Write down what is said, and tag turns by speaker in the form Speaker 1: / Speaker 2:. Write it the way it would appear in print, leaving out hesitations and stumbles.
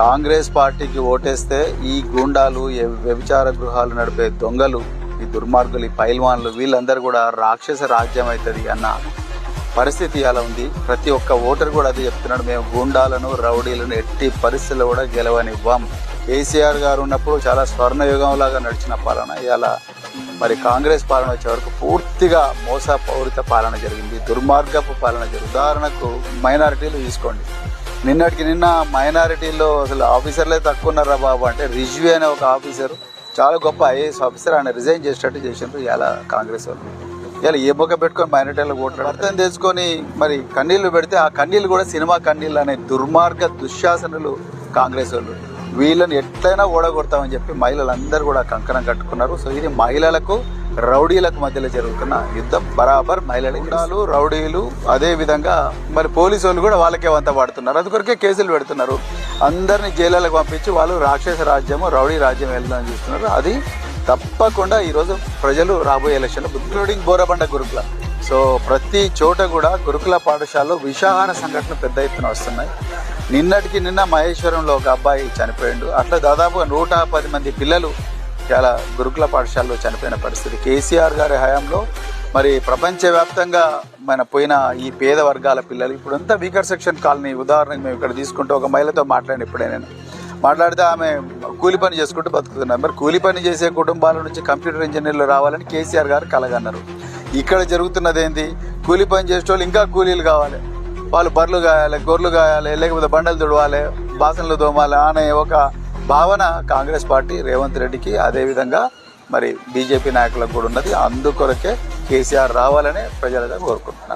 Speaker 1: కాంగ్రెస్ పార్టీకి ఓటేస్తే ఈ గూండాలు, వ్యభిచార గృహాలు నడిపే దొంగలు, ఈ దుర్మార్గులు, ఈ పైల్వాన్లు వీళ్ళందరూ కూడా రాక్షస రాజ్యం అవుతుంది అన్న పరిస్థితి అలా ఉంది. ప్రతి ఒక్క ఓటర్ కూడా అది చెప్తున్నాడు, మేము గూండాలను, రౌడీలను ఎట్టి పరిస్థితుల్లో కూడా గెలవనివ్వం. కేసీఆర్ గారు ఉన్నప్పుడు చాలా స్వర్ణయుగంలాగా నడిచిన పాలన ఇవాళ మరి కాంగ్రెస్ పాలన వచ్చే వరకు పూర్తిగా మోసపూరిత పాలన జరిగింది, దుర్మార్గపు పాలన జరిగింది. ఉదాహరణకు మైనారిటీలు తీసుకోండి. నిన్నటికి నిన్న మైనారిటీల్లో అసలు ఆఫీసర్లే తక్కువ ఉన్నారా బాబు అంటే రిజ్వీ అనే ఒక ఆఫీసర్, చాలా గొప్ప ఐఏఎస్ ఆఫీసర్, ఆయన రిజైన్ చేసేటట్టు చేసినారు ఇవాళ కాంగ్రెస్ వాళ్ళు. ఇలా ఏ బొక్క పెట్టుకొని మైనారిటీలో ఓట్లు అర్థం తెచ్చుకొని మరి కన్నీళ్లు పెడితే ఆ కన్నీళ్ళు కూడా సినిమా కన్నీళ్ళు అనే దుర్మార్గ దుశ్శాసనులు కాంగ్రెస్ వాళ్ళు. వీళ్ళని ఎట్లయినా ఓడగొడతామని చెప్పి మహిళలందరూ కూడా కంకణం కట్టుకున్నారు. సో ఇది మహిళలకు రౌడీలకు మధ్యలో జరుగుతున్న యుద్ధం. బరాబర్ మహిళలు, రౌడీలు, అదే విధంగా మరి పోలీసు వాళ్ళు కూడా వాళ్ళకే వంత పడుతున్నారు. అందుకొరకే కేసులు పెడుతున్నారు. అందరినీ జైళ్ళకు పంపించి వాళ్ళు రాక్షస రాజ్యము, రౌడీ రాజ్యం వెళ్దామని చూస్తున్నారు. అది తప్పకుండా ఈరోజు ప్రజలు రాబోయే ఎలక్షన్లో, ఇంక్లూడింగ్ బోరబండ గురుకుల, సో ప్రతి చోట కూడా గురుకుల పాఠశాలలో విషాహార సంఘటనలు పెద్ద ఎత్తున వస్తున్నాయి. నిన్నటికి నిన్న మహేశ్వరంలో ఒక అబ్బాయి చనిపోయిండు. అట్లా దాదాపుగా 110 మంది పిల్లలు చాలా గురుకుల పాఠశాలలో చనిపోయిన పరిస్థితి. కేసీఆర్ గారి హయాంలో మరి ప్రపంచవ్యాప్తంగా మన పోయిన ఈ పేద వర్గాల పిల్లలు ఇప్పుడంతా వీకర్ సెక్షన్ కాలనీ. ఉదాహరణకు మేము ఇక్కడ తీసుకుంటే ఒక మహిళతో మాట్లాడిన ఇప్పుడే నేను మాట్లాడితే ఆమె కూలి పని చేసుకుంటూ బతుకుతున్నారు. మరి కూలి పని చేసే కుటుంబాల నుంచి కంప్యూటర్ ఇంజనీర్లు రావాలని కేసీఆర్ గారు కలగన్నారు. ఇక్కడ జరుగుతున్నది ఏంటి, కూలి పని చేసేటోళ్ళు ఇంకా కూలీలు కావాలి, వాళ్ళు బర్రెలు గాయాలి, గొర్రెలు గాయాలి, లేకపోతే బండలు తుడవాలి, బాసనలు తోమాలి అనే ఒక భావన కాంగ్రెస్ పార్టీ రేవంత్ రెడ్డికి, అదేవిధంగా మరి బీజేపీ నాయకులకు కూడా ఉన్నది. అందుకొరకే కేసీఆర్ రావాలని ప్రజలుగా కోరుకుంటున్నారు.